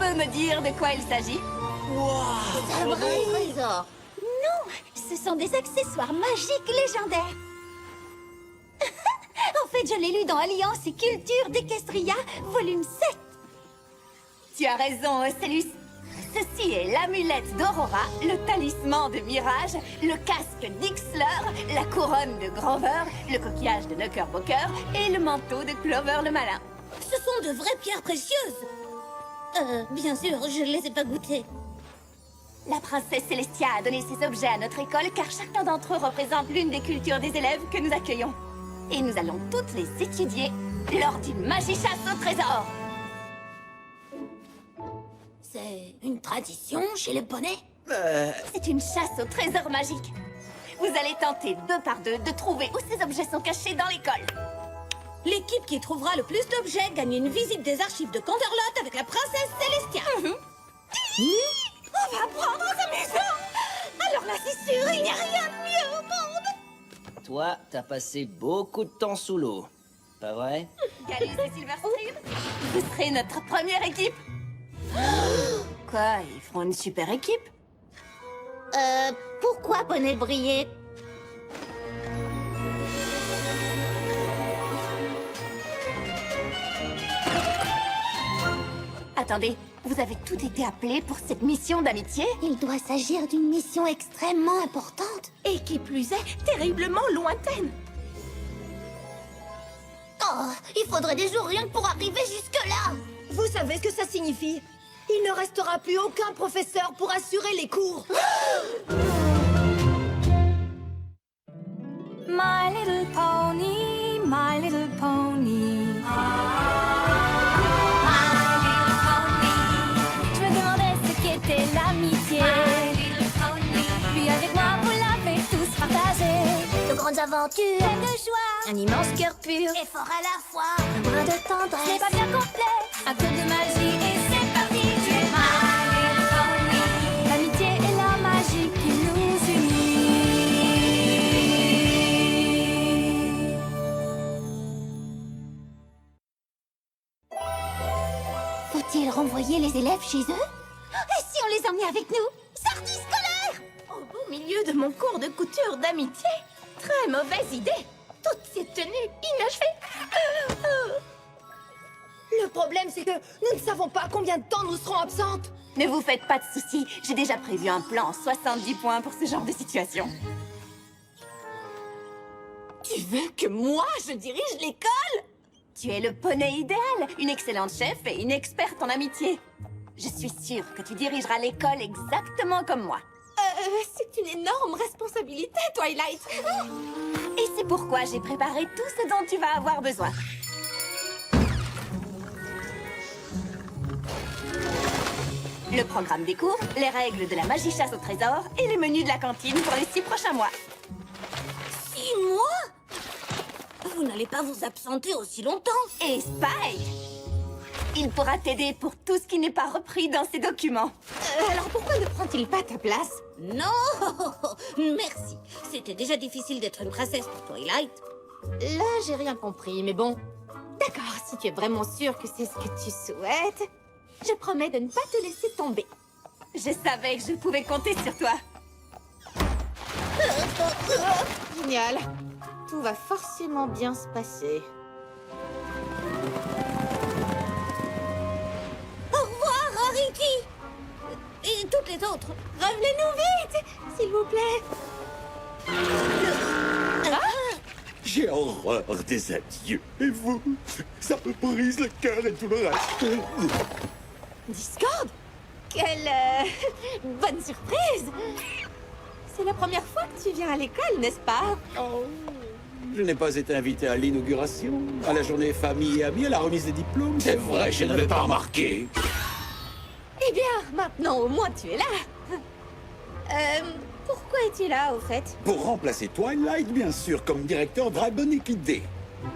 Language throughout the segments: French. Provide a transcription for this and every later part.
peux me dire de quoi il s'agit? Un vrai trésor. Non, ce sont des accessoires magiques légendaires. En fait, je l'ai lu dans Alliance et Culture d'Equestria, volume 7. Tu as raison, Ocellus. Ceci est l'amulette d'Aurora, le talisman de Mirage, le casque d'Ixleur, la couronne de Grover, le coquillage de Knickerbocker et le manteau de Clover le Malin. Ce sont de vraies pierres précieuses. Bien sûr, je ne les ai pas goûtées. La princesse Célestia a donné ces objets à notre école car chacun d'entre eux représente l'une des cultures des élèves que nous accueillons. Et nous allons toutes les étudier lors d'une magie-chasse au trésor. C'est une tradition chez les poneys? C'est une chasse au trésor magique. Vous allez tenter 2 par 2 de trouver où ces objets sont cachés dans l'école. L'équipe qui trouvera le plus d'objets gagne une visite des archives de Canterlot avec la princesse Célestia. On va apprendre à s'amuser. Alors là, c'est sûr, il n'y a rien de mieux au monde. Toi, t'as passé beaucoup de temps sous l'eau. Pas vrai? Gallus et Silverstream, vous serez notre première équipe. Quoi, ils feront une super équipe? Pourquoi poney briller? Attendez, vous avez tout été appelés pour cette mission d'amitié? Il doit s'agir d'une mission extrêmement importante. Et qui plus est, terriblement lointaine. Oh, il faudrait des jours rien que pour arriver jusque-là. Vous savez ce que ça signifie? Il ne restera plus aucun professeur pour assurer les cours. My little pony, my little pony. Je me demandais ce qu'était l'amitié. Puis avec moi, vous l'avez tous partagé. De grandes aventures, Pleine de joie, un immense cœur pur. et fort à la fois, un brin de Ce n'est tendresse. pas bien complet, un peu de magie et c'est parti. Tu es my little pony. L'amitié et la magie qui nous unit. Faut-il renvoyer les élèves chez eux? Et si on les emmenait avec nous? Sortie scolaire! Au beau milieu de mon cours de couture d'amitié? Très mauvaise idée! Toutes ces tenues inachevées! Le problème, c'est que nous ne savons pas combien de temps nous serons absentes! Ne vous faites pas de soucis, j'ai déjà prévu un plan 70 points pour ce genre de situation. Tu veux que moi, je dirige l'école? Tu es le poney idéal, une excellente chef et une experte en amitié. Je suis sûre que tu dirigeras l'école exactement comme moi. C'est une énorme responsabilité, Twilight! Et c'est pourquoi j'ai préparé tout ce dont tu vas avoir besoin. Le programme des cours, les règles de la magie chasse au trésor et les menus de la cantine pour les 6 prochains mois. 6 mois? Vous n'allez pas vous absenter aussi longtemps. Et Spike, il pourra t'aider pour tout ce qui n'est pas repris dans ces documents. Alors pourquoi ne prend-il pas ta place? Non, merci. C'était déjà difficile d'être une princesse pour Twilight. Là, j'ai rien compris, mais bon. D'accord, si tu es vraiment sûre que c'est ce que tu souhaites, je promets de ne pas te laisser tomber. Je savais que je pouvais compter sur toi. Génial. Tout va forcément bien se passer. Au revoir, Rarity. Et toutes les autres. Revenez-nous vite, s'il vous plaît. J'ai horreur des adieux. Et vous? Ça me brise le cœur et tout le reste. Discord? Quelle bonne surprise! C'est la première fois que tu viens à l'école, n'est-ce pas? Oh, je n'ai pas été invité à l'inauguration, à la journée famille et amis, à la remise des diplômes. C'est vrai, je n'avais pas remarqué. Eh bien, maintenant au moins tu es là. Pourquoi es-tu là, au fait? Pour remplacer Twilight, bien sûr, comme directeur, vraie bonne idée.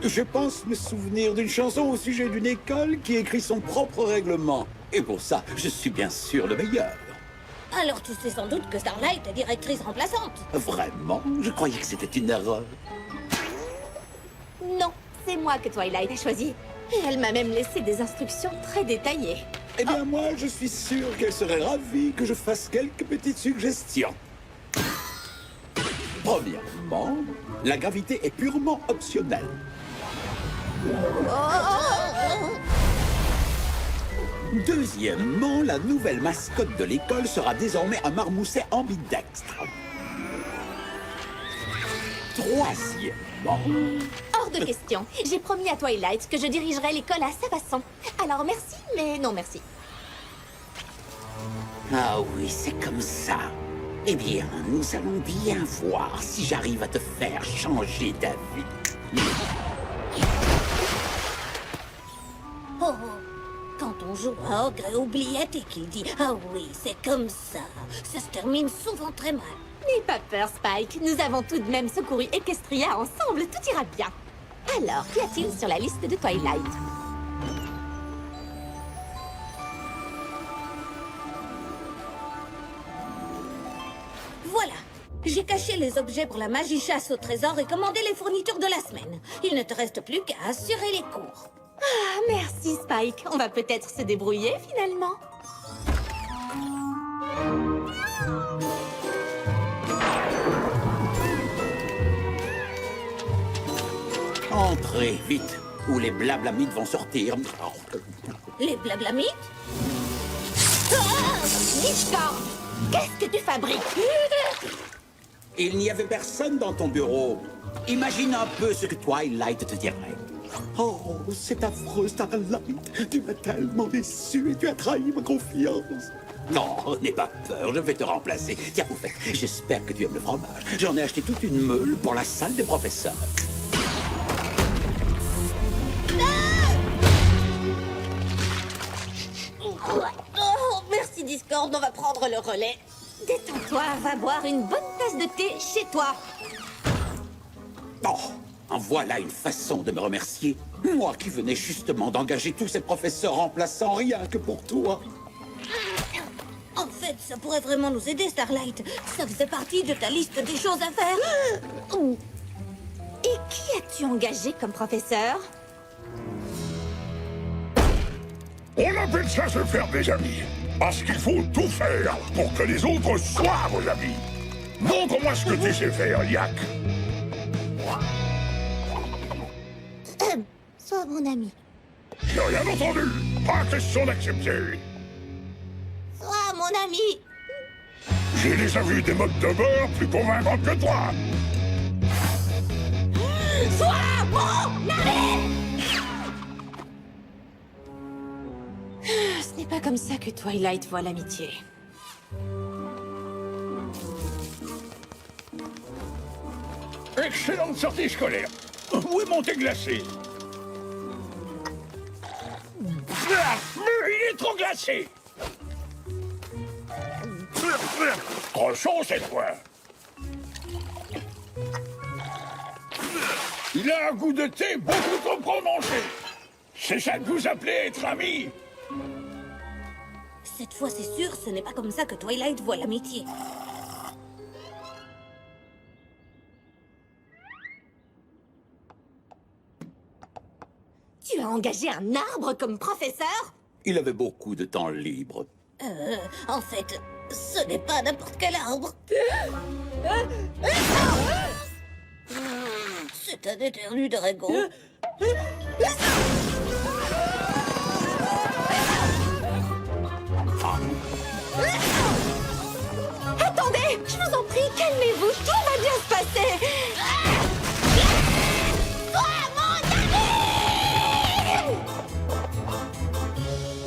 Je pense me souvenir d'une chanson au sujet d'une école qui écrit son propre règlement. Et pour ça, je suis bien sûr le meilleur. Alors tu sais sans doute que Starlight est directrice remplaçante. Vraiment? Je croyais que c'était une erreur. Non, c'est moi que Twilight a choisi. Et elle m'a même laissé des instructions très détaillées. Eh bien, moi, je suis sûr qu'elle serait ravie que je fasse quelques petites suggestions. Premièrement, la gravité est purement optionnelle. Deuxièmement, la nouvelle mascotte de l'école sera désormais un marmousset ambidextre. Troisièmement... Hors de question. J'ai promis à Twilight que je dirigerais l'école à sa façon. Alors merci, mais non merci. Ah oui, c'est comme ça. Eh bien, nous allons bien voir si j'arrive à te faire changer d'avis. Oh, quand on joue à Ogre et Oubliette et qu'il dit « Ah oui, c'est comme ça », ça se termine souvent très mal. N'aie pas peur, Spike. Nous avons tout de même secouru Equestria ensemble. Tout ira bien. Alors, qu'y a-t-il sur la liste de Twilight? Voilà, j'ai caché les objets pour la magie chasse au trésor et commandé les fournitures de la semaine. Il ne te reste plus qu'à assurer les cours. Ah, merci, Spike. On va peut-être se débrouiller, finalement. Entrez, vite, ou les blablamites vont sortir. Les blablamites? Discord, qu'est-ce que tu fabriques? Il n'y avait personne dans ton bureau. Imagine un peu ce que Twilight te dirait. Oh, c'est affreux, Starlight. Tu m'as tellement déçu et tu as trahi ma confiance. Non, n'aie pas peur, je vais te remplacer. Tiens, au fait, j'espère que tu aimes le fromage. J'en ai acheté toute une meule pour la salle des professeurs. Oh, merci Discord, on va prendre le relais. Détends-toi, va boire une bonne tasse de thé chez toi. Oh, en voilà une façon de me remercier. Moi qui venais justement d'engager tous ces professeurs remplaçants rien que pour toi. En fait, ça pourrait vraiment nous aider, Starlight. Ça faisait partie de ta liste des choses à faire. Et qui as-tu engagé comme professeur? On appelle ça se faire des amis. Parce qu'il faut tout faire pour que les autres soient vos amis. Montre-moi ce que tu sais faire, Yak. Sois mon ami. J'ai rien entendu. Pas question d'accepter. Sois mon ami. J'ai déjà vu des modes de beurre plus convaincants que toi. Sois mon ami. Ce n'est pas comme ça que Twilight voit l'amitié. Excellente sortie scolaire. Où est mon thé glacé? Ah, mais il est trop glacé. Trop chaud cette fois. Il a un goût de thé beaucoup trop prononcé. C'est ça que vous appelez être ami? Cette fois, c'est sûr, ce n'est pas comme ça que Twilight voit l'amitié. Tu as engagé un arbre comme professeur? Il avait beaucoup de temps libre. En fait, ce n'est pas n'importe quel arbre. C'est un éternu dragon. Attendez, je vous en prie, calmez-vous, tout va bien se passer.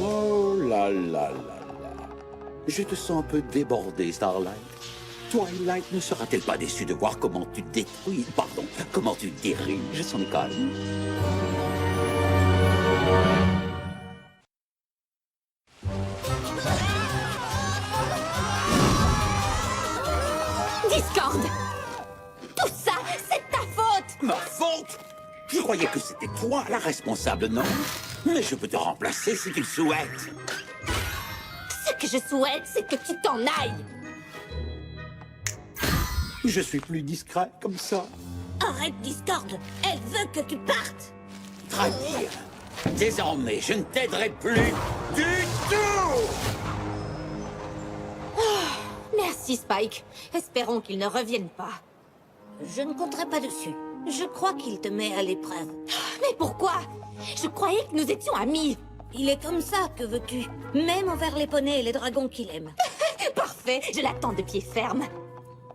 Oh là là là là. Je te sens un peu débordé, Starlight. Twilight ne sera-t-elle pas déçue de voir comment tu détruis, pardon, comment tu diriges son école? Discord, tout ça, c'est ta faute. Ma faute? Je croyais que c'était toi la responsable, non? Mais je peux te remplacer si tu le souhaites. Ce que je souhaite, c'est que tu t'en ailles. Je suis plus discret comme ça. Arrête, Discord. Elle veut que tu partes. Très bien. Désormais, je ne t'aiderai plus du tout! Merci, Spike. Espérons qu'il ne revienne pas. Je ne compterai pas dessus. Je crois qu'il te met à l'épreuve. Mais pourquoi? Je croyais que nous étions amis. Il est comme ça, que veux-tu? Même envers les poneys et les dragons qu'il aime. Parfait, je l'attends de pied ferme.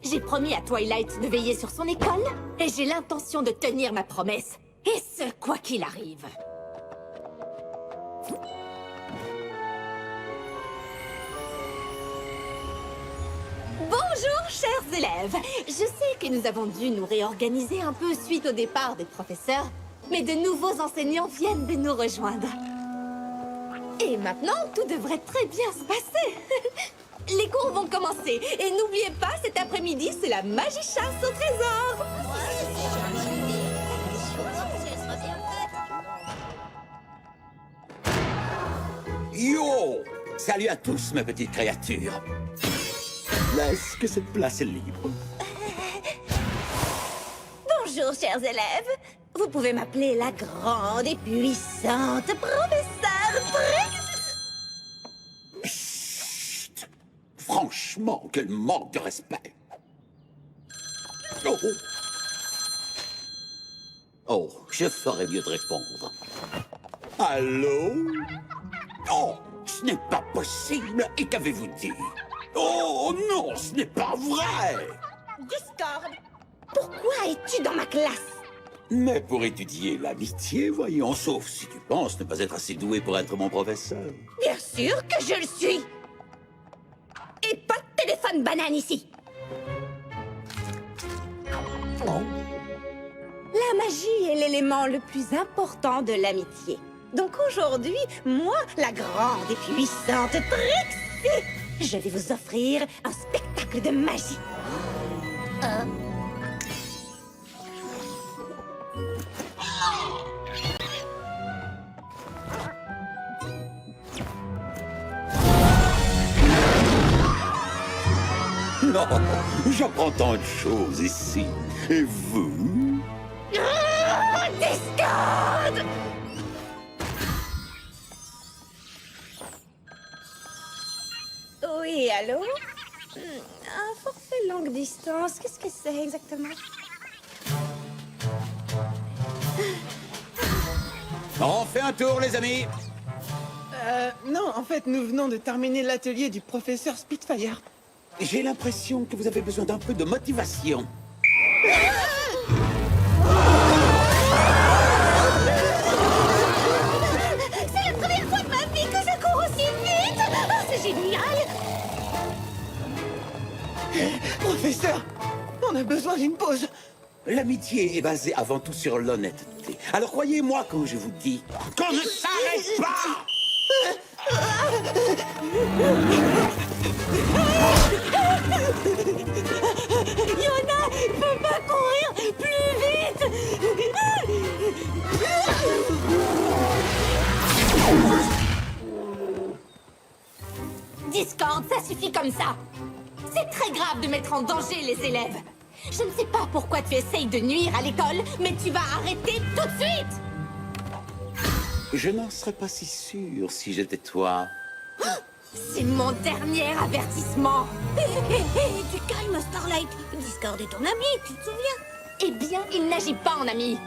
J'ai promis à Twilight de veiller sur son école, et j'ai l'intention de tenir ma promesse. Et ce, quoi qu'il arrive. Bonjour, chers élèves. Je sais que nous avons dû nous réorganiser un peu suite au départ des professeurs, mais de nouveaux enseignants viennent de nous rejoindre. Et maintenant, tout devrait très bien se passer. Les cours vont commencer. Et n'oubliez pas, cet après-midi, c'est la magie chasse au trésor. Yo! Salut à tous, mes petites créatures. Laisse que cette place est libre. Bonjour, chers élèves. Vous pouvez m'appeler la grande et puissante professeure Trix. Chut! Franchement, quel manque de respect. Oh! Oh, je ferais mieux de répondre. Allô? Oh, ce n'est pas possible. Et qu'avez-vous dit? Oh non, ce n'est pas vrai! Discord, pourquoi es-tu dans ma classe? Mais pour étudier l'amitié, voyons, sauf si tu penses ne pas être assez doué pour être mon professeur. Bien sûr que je le suis. Et pas de téléphone banane ici. Oh. La magie est l'élément le plus important de l'amitié. Donc aujourd'hui, moi, la grande et puissante Trixie, je vais vous offrir un spectacle de magie. Non, j'apprends tant de choses ici. Et vous? Discord! Oui, allô? Un forfait longue distance, qu'est-ce que c'est exactement? On fait un tour, les amis. Non, en fait, nous venons de terminer l'atelier du professeur Spitfire. J'ai l'impression que vous avez besoin d'un peu de motivation. C'est la première fois de ma vie que je cours aussi vite! Oh, c'est génial! Professeur, on a besoin d'une pause. L'amitié est basée avant tout sur l'honnêteté. Alors croyez-moi quand je vous dis qu'on ne s'arrête pas! Yona ne peut pas courir plus vite! Discord, ça suffit comme ça! C'est très grave de mettre en danger les élèves! Je ne sais pas pourquoi tu essayes de nuire à l'école, mais tu vas arrêter tout de suite! Je n'en serais pas si sûr si j'étais toi. C'est mon dernier avertissement! Hé, du calme, Starlight. Discord est ton ami, tu te souviens? Eh bien, il n'agit pas en ami!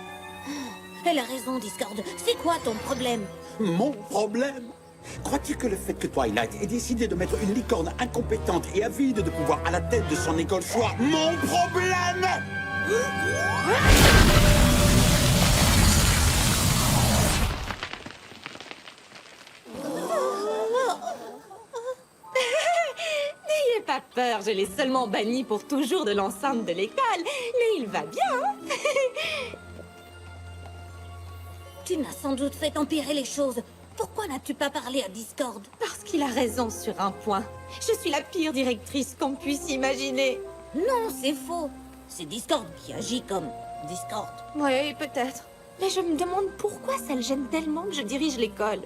Elle a raison, Discord. C'est quoi ton problème? Mon problème? Crois-tu que le fait que Twilight ait décidé de mettre une licorne incompétente et avide de pouvoir à la tête de son école soit mon problème? N'ayez pas peur, je l'ai seulement banni pour toujours de l'enceinte de l'école. Mais il va bien, hein? Tu n'as sans doute fait empirer les choses. Pourquoi n'as-tu pas parlé à Discord? Parce qu'il a raison sur un point. Je suis la pire directrice qu'on puisse imaginer. Non, c'est faux. C'est Discord qui agit comme Discord. Oui, peut-être. Mais je me demande pourquoi ça le gêne tellement que je dirige l'école.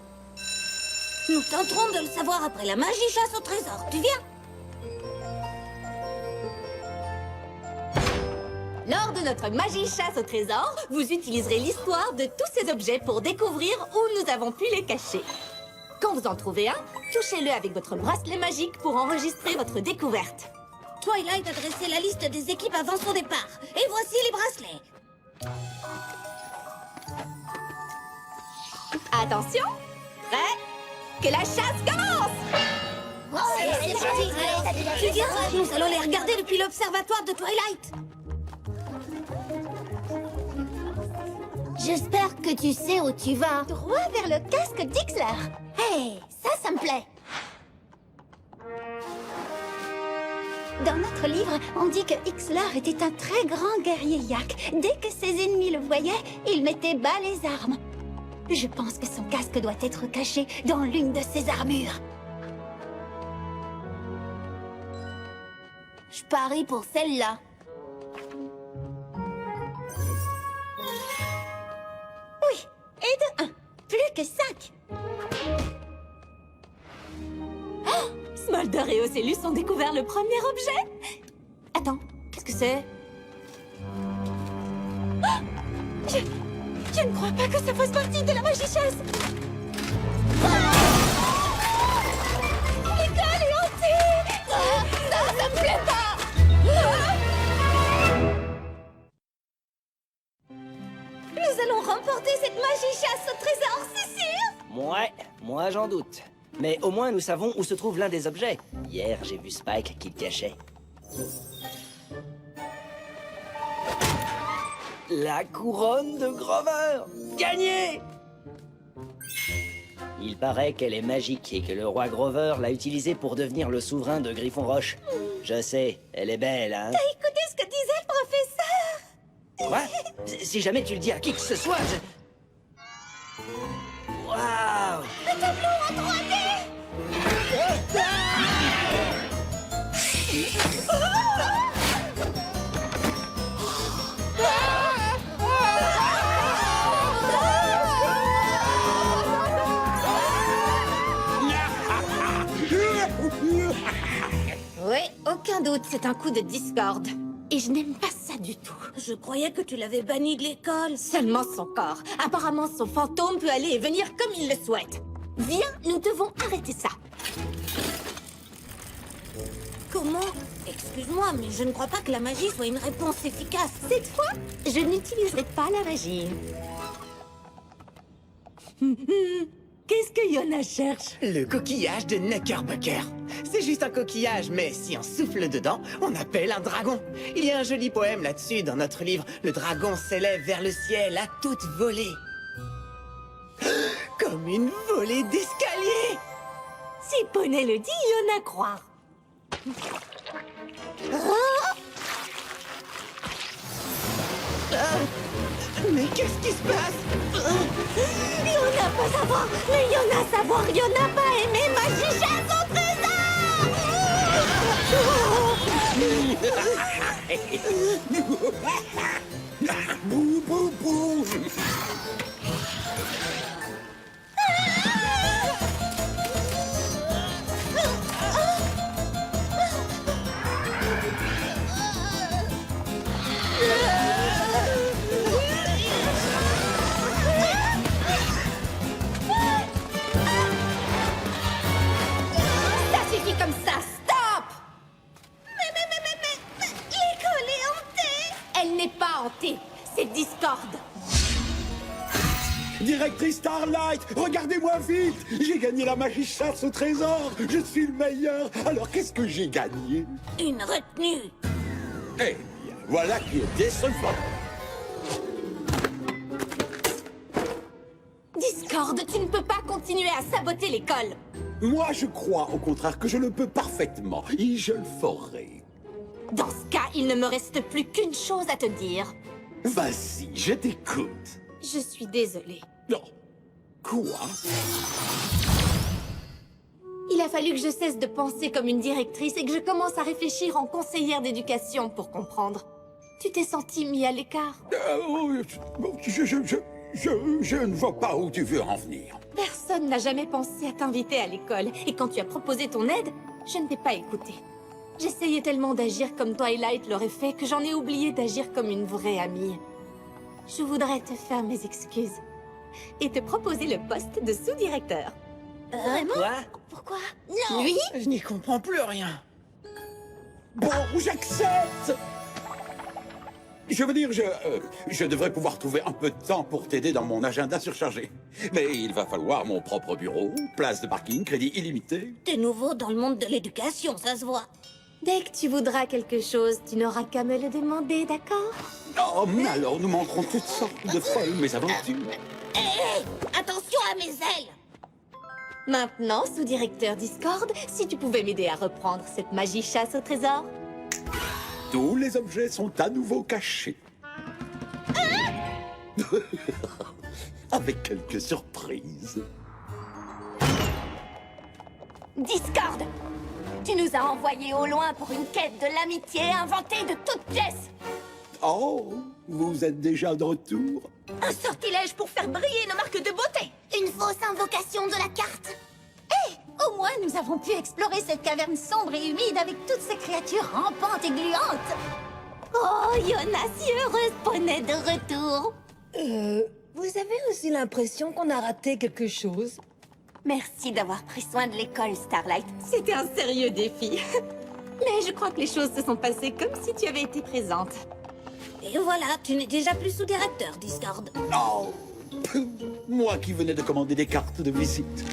Nous tenterons de le savoir après la magie chasse au trésor. Tu viens? Lors de notre magie chasse au trésor, vous utiliserez l'histoire de tous ces objets pour découvrir où nous avons pu les cacher. Quand vous en trouvez un, touchez-le avec votre bracelet magique pour enregistrer votre découverte. Twilight a dressé la liste des équipes avant son départ. Et voici les bracelets. Attention, prêt? Que la chasse commence! C'est parti. Tu dis, nous allons les regarder depuis l'observatoire de Twilight. J'espère que tu sais où tu vas. Droit vers le casque d'Ixler. Hey, ça me plaît. Dans notre livre, on dit que Ixler était un très grand guerrier yak. Dès que ses ennemis le voyaient, il mettait bas les armes. Je pense que son casque doit être caché dans l'une de ses armures. Je parie pour celle-là. Oui, et de 1. Plus que 5. Smolder et Ocellus ont découvert le premier objet. Attends, qu'est-ce que c'est? Je ne crois pas que ça fasse partie de la magie chasse. L'école est hantée. Ça me plaît pas. Nous allons remporter cette magie chasse au trésor, c'est sûr. Ouais, moi j'en doute. Mais au moins nous savons où se trouve l'un des objets. Hier, j'ai vu Spike qui le cachait. La couronne de Grover! Gagné! Il paraît qu'elle est magique et que le roi Grover l'a utilisée pour devenir le souverain de Griffon Roche. Je sais, elle est belle, hein? Écoutez ce que disait le professeur. Quoi? Si jamais tu le dis à qui que ce soit, je... Waouh! Le tableau en 3D. Oui, aucun doute, c'est un coup de discorde. Et je n'aime pas ça du tout. Je croyais que tu l'avais banni de l'école. Seulement son corps. Apparemment, son fantôme peut aller et venir comme il le souhaite. Viens, nous devons arrêter ça. Comment? Excuse-moi, mais je ne crois pas que la magie soit une réponse efficace. Cette fois, je n'utiliserai pas la magie. Qu'est-ce que Yona cherche? Le coquillage de Knickerbocker. C'est juste un coquillage, mais si on souffle dedans, on appelle un dragon. Il y a un joli poème là-dessus dans notre livre. Le dragon s'élève vers le ciel à toute volée. Comme une volée d'escalier. Si Poney le dit, Yona croit. Mais qu'est-ce qui se passe? Yona pas savoir, mais Yona savoir, Yona pas aimé magie chasse au Bouh, bouh, bouh. Ça suffit comme ça, stop! Mais l'école est hantée. Elle n'est pas hantée, c'est discorde. Directrice Starlight, regardez-moi vite. J'ai gagné la magie chasse au trésor. Je suis le meilleur. Alors qu'est-ce que j'ai gagné? Une retenue. Eh bien, voilà qui est décevant. Discorde, tu ne peux pas continuer à saboter l'école. Moi, je crois au contraire que je le peux parfaitement. Et je le ferai. Dans ce cas, il ne me reste plus qu'une chose à te dire. Vas-y, je t'écoute. Je suis désolée. Non. Quoi? Il a fallu que je cesse de penser comme une directrice et que je commence à réfléchir en conseillère d'éducation pour comprendre. Tu t'es senti mis à l'écart. Je ne vois pas où tu veux en venir. Personne n'a jamais pensé à t'inviter à l'école. Et quand tu as proposé ton aide, je ne t'ai pas écouté. J'essayais tellement d'agir comme Twilight l'aurait fait que j'en ai oublié d'agir comme une vraie amie. Je voudrais te faire mes excuses et te proposer le poste de sous-directeur. Vraiment? Quoi? Pourquoi? Lui? Je n'y comprends plus rien. Bon, j'accepte. Je veux dire, je devrais pouvoir trouver un peu de temps pour t'aider dans mon agenda surchargé. Mais il va falloir mon propre bureau, place de parking, crédit illimité. T'es nouveau dans le monde de l'éducation, ça se voit. Dès que tu voudras quelque chose, tu n'auras qu'à me le demander, d'accord? Oh, mais alors nous manquerons toutes sortes de folles mésaventures. Attention à mes ailes! Maintenant, sous-directeur Discord, si tu pouvais m'aider à reprendre cette magie chasse au trésor? Tous les objets sont à nouveau cachés. Avec quelques surprises. Discord! Tu nous as envoyés au loin pour une quête de l'amitié inventée de toutes pièces. Oh, vous êtes déjà de retour? Un sortilège pour faire briller nos marques de beauté. Une fausse invocation de la carte! Au moins, nous avons pu explorer cette caverne sombre et humide avec toutes ces créatures rampantes et gluantes. Oh, Yona, si heureuse poney de retour! Vous avez aussi l'impression qu'on a raté quelque chose? Merci d'avoir pris soin de l'école, Starlight. C'était un sérieux défi. Mais je crois que les choses se sont passées comme si tu avais été présente. Et voilà, tu n'es déjà plus sous-directeur, Discord. Oh, moi qui venais de commander des cartes de visite.